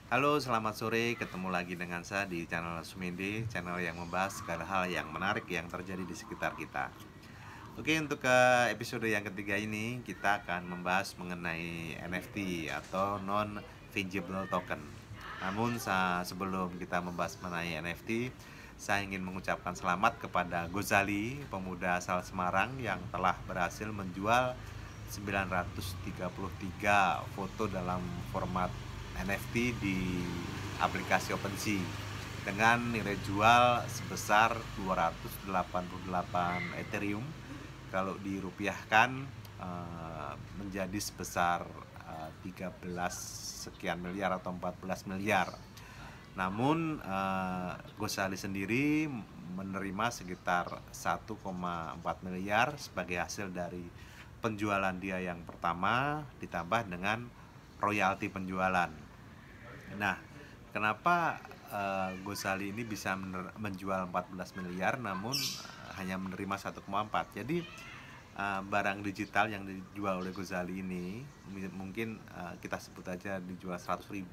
Halo, selamat sore. Ketemu lagi dengan saya di channel Sumindi, channel yang membahas segala hal yang menarik yang terjadi di sekitar kita. Oke, untuk ke episode yang ketiga ini kita akan membahas mengenai NFT atau non fungible token. Namun sebelum kita membahas mengenai NFT, saya ingin mengucapkan selamat kepada Gozali, pemuda asal Semarang yang telah berhasil menjual 933 foto dalam format NFT di aplikasi OpenSea dengan nilai jual sebesar 288 Ethereum. Kalau dirupiahkan menjadi sebesar 13 sekian miliar atau 14 miliar. Namun Gosali sendiri menerima sekitar 1,4 miliar sebagai hasil dari penjualan dia yang pertama ditambah dengan royalti penjualan. Nah, kenapa Gosali ini bisa menjual 14 miliar namun hanya menerima 1,4? Jadi barang digital yang dijual oleh Gozali ini mungkin kita sebut aja dijual 100.000,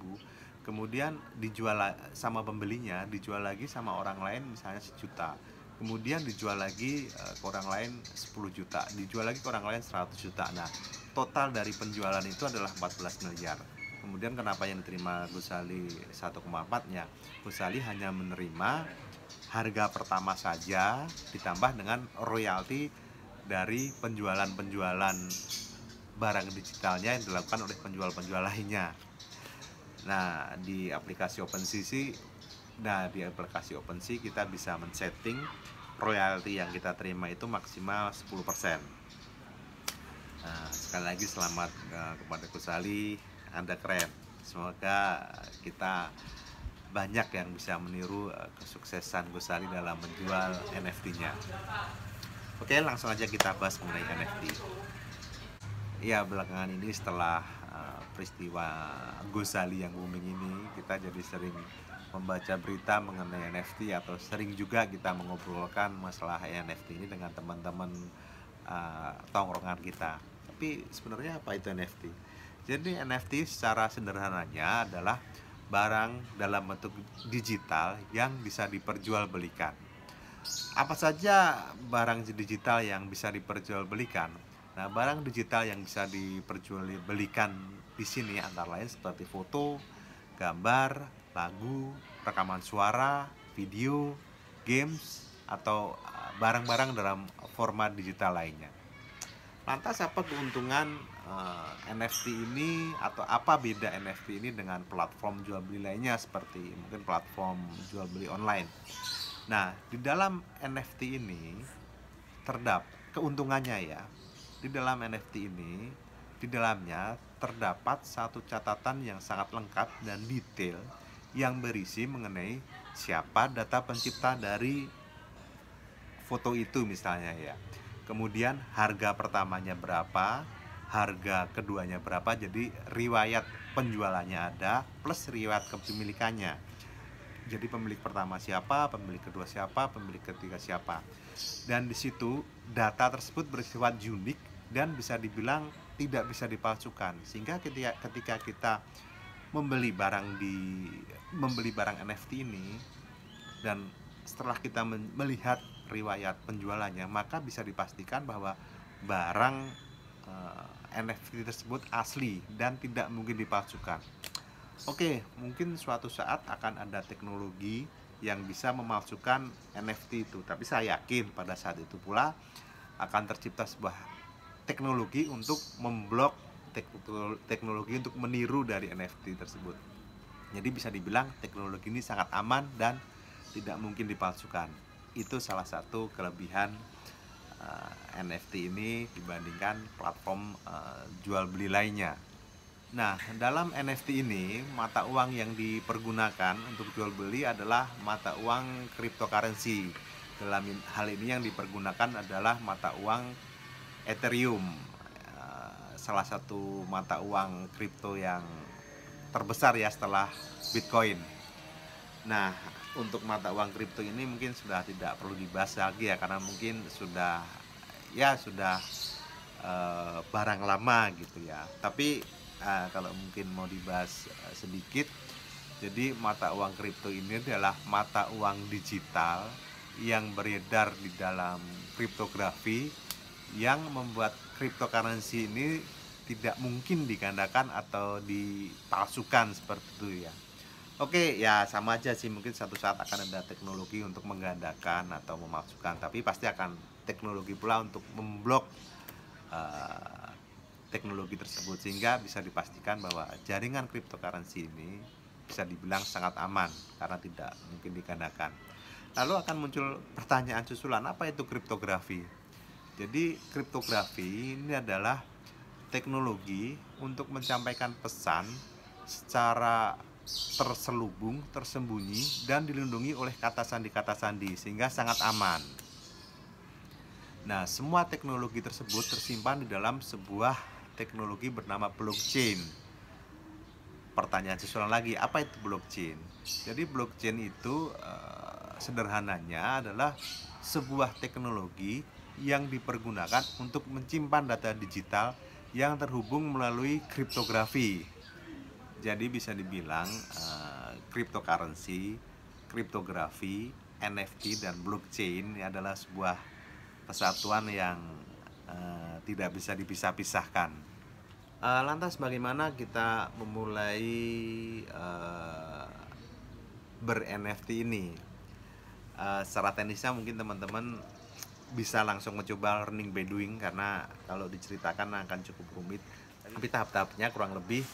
kemudian dijual sama pembelinya, dijual lagi sama orang lain misalnya 1 juta, kemudian dijual lagi ke orang lain 10 juta, dijual lagi ke orang lain 100 juta. Nah, total dari penjualan itu adalah 14 miliar. Kemudian kenapa yang diterima Gozali 1,4-nya? Gozali hanya menerima harga pertama saja ditambah dengan royalti dari penjualan-penjualan barang digitalnya yang dilakukan oleh penjual-penjual lainnya. Nah, di aplikasi OpenSea kita bisa men-setting royalti yang kita terima itu maksimal 10%. Nah, sekali lagi selamat kepada Kusali, Anda keren. Semoga kita banyak yang bisa meniru kesuksesan Gosali dalam menjual NFT-nya. Oke, langsung aja kita bahas mengenai NFT. Ya, belakangan ini setelah peristiwa Gosali yang booming ini, kita jadi sering membaca berita mengenai NFT atau sering juga kita mengobrolkan masalah NFT ini dengan teman-teman tongkrongan kita. Tapi sebenarnya apa itu NFT? Jadi NFT secara sederhananya adalah barang dalam bentuk digital yang bisa diperjualbelikan. Apa saja barang digital yang bisa diperjualbelikan? Nah, barang digital yang bisa diperjualbelikan di sini antara lain seperti foto, gambar, lagu, rekaman suara, video, games, atau barang-barang dalam format digital lainnya. Lantas apa keuntungan NFT ini atau apa beda NFT ini dengan platform jual beli lainnya seperti mungkin platform jual beli online? Nah, di dalam NFT ini terdapat keuntungannya ya. Di dalam NFT ini, di dalamnya terdapat satu catatan yang sangat lengkap dan detail yang berisi mengenai siapa data pencipta dari foto itu misalnya ya. Kemudian harga pertamanya berapa, harga keduanya berapa, jadi riwayat penjualannya ada plus riwayat kepemilikannya. Jadi pemilik pertama siapa, pemilik kedua siapa, pemilik ketiga siapa. Dan di situ data tersebut bersifat unik dan bisa dibilang tidak bisa dipalsukan. Sehingga ketika kita membeli barang NFT ini dan setelah kita melihat riwayat penjualannya, maka bisa dipastikan bahwa barang NFT tersebut asli dan tidak mungkin dipalsukan. Oke, mungkin suatu saat akan ada teknologi yang bisa memalsukan NFT itu, tapi saya yakin pada saat itu pula akan tercipta sebuah teknologi untuk memblok teknologi untuk meniru dari NFT tersebut. Jadi bisa dibilang teknologi ini sangat aman dan tidak mungkin dipalsukan. Itu salah satu kelebihan NFT ini dibandingkan platform jual beli lainnya. Nah, dalam NFT ini mata uang yang dipergunakan untuk jual beli adalah mata uang cryptocurrency. Dalam hal ini yang dipergunakan adalah mata uang Ethereum, salah satu mata uang kripto yang terbesar ya setelah Bitcoin. Nah, untuk mata uang kripto ini mungkin sudah tidak perlu dibahas lagi ya, karena mungkin sudah barang lama gitu ya. Tapi kalau mungkin mau dibahas sedikit, Jadi mata uang kripto ini adalah mata uang digital yang beredar di dalam kriptografi, yang membuat cryptocurrency ini tidak mungkin digandakan atau dipalsukan seperti itu ya. Oke, ya sama aja sih, mungkin satu saat akan ada teknologi untuk menggandakan atau memalsukan, tapi pasti akan teknologi pula untuk memblok eh, teknologi tersebut, sehingga bisa dipastikan bahwa jaringan cryptocurrency ini bisa dibilang sangat aman karena tidak mungkin digandakan. Lalu akan muncul pertanyaan susulan, apa itu kriptografi? Jadi kriptografi ini adalah teknologi untuk menyampaikan pesan secara terselubung, tersembunyi, dan dilindungi oleh kata sandi-kata sandi, sehingga sangat aman. Nah, semua teknologi tersebut tersimpan di dalam sebuah teknologi bernama blockchain. Pertanyaan susulan lagi, apa itu blockchain? Jadi blockchain itu sederhananya adalah sebuah teknologi yang dipergunakan untuk menyimpan data digital yang terhubung melalui kriptografi. Jadi bisa dibilang cryptocurrency, kriptografi, NFT, dan blockchain adalah sebuah kesatuan yang tidak bisa dipisah-pisahkan. Lantas bagaimana kita memulai ber-NFT ini? Secara teknisnya mungkin teman-teman bisa langsung mencoba learning by doing, karena kalau diceritakan akan cukup rumit. Tapi tahap-tahapnya kurang lebih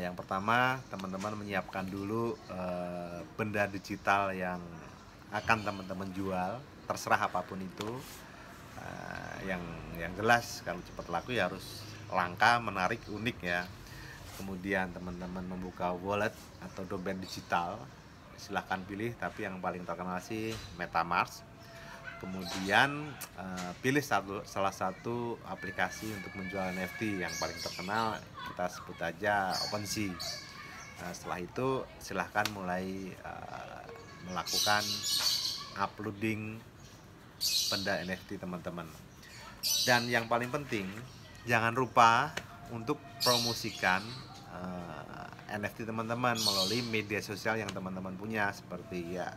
yang pertama, teman-teman menyiapkan dulu benda digital yang akan teman-teman jual, terserah apapun itu. Yang jelas kalau cepat laku ya harus langka, menarik, unik ya. Kemudian teman-teman membuka wallet atau dompet digital, silahkan pilih, tapi yang paling terkenal sih MetaMask. Kemudian pilih salah satu aplikasi untuk menjual NFT yang paling terkenal, kita sebut aja OpenSea. Nah, setelah itu silahkan mulai melakukan uploading benda NFT teman-teman. Dan yang paling penting, jangan lupa untuk promosikan NFT teman-teman melalui media sosial yang teman-teman punya, seperti ya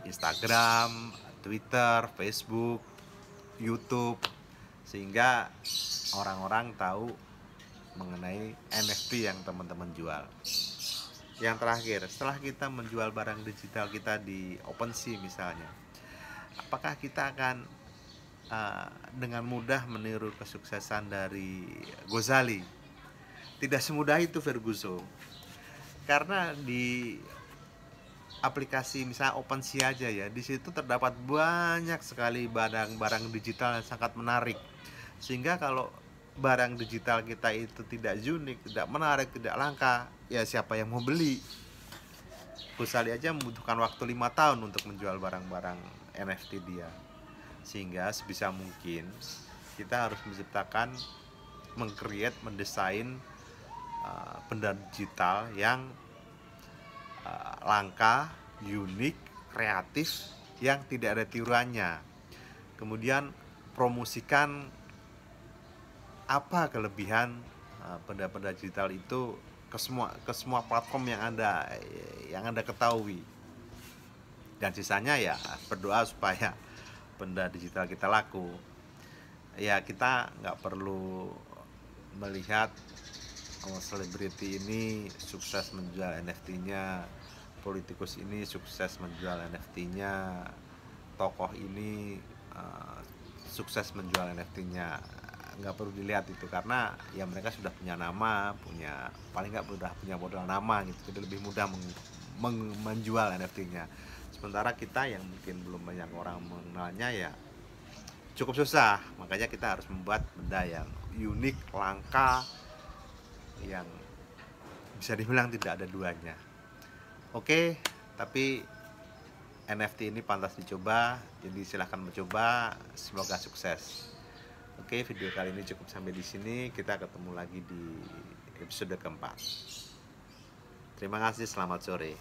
Instagram, Twitter, Facebook, YouTube, sehingga orang-orang tahu mengenai NFT yang teman-teman jual. Yang terakhir, setelah kita menjual barang digital kita di OpenSea misalnya, apakah kita akan dengan mudah meniru kesuksesan dari Ghazali? Tidak semudah itu, Ferguson. Karena di aplikasi misalnya OpenSea aja ya, di situ terdapat banyak sekali barang-barang digital yang sangat menarik. Sehingga kalau barang digital kita itu tidak unik, tidak menarik, tidak langka, ya siapa yang mau beli? Ghazali aja membutuhkan waktu 5 tahun untuk menjual barang-barang NFT dia. Sehingga sebisa mungkin kita harus menciptakan, meng-create, mendesain benda digital yang langka, unik, kreatif, yang tidak ada tiruannya. Kemudian promosikan apa kelebihan benda-benda digital itu ke semua platform yang Anda ketahui. Dan sisanya ya berdoa supaya benda digital kita laku. Ya, kita nggak perlu melihat selebriti ini sukses menjual NFT-nya, politikus ini sukses menjual NFT-nya, tokoh ini sukses menjual NFT-nya. Nggak perlu dilihat itu, karena ya mereka sudah punya nama, paling nggak sudah punya modal nama gitu, jadi lebih mudah menjual NFT-nya. Sementara kita yang mungkin belum banyak orang mengenalnya ya cukup susah. Makanya kita harus membuat benda yang unik, langka, yang bisa dibilang tidak ada duanya. Oke, tapi NFT ini pantas dicoba, jadi silahkan mencoba, semoga sukses. Oke, video kali ini cukup sampai di sini. Kita ketemu lagi di episode keempat. Terima kasih, selamat sore.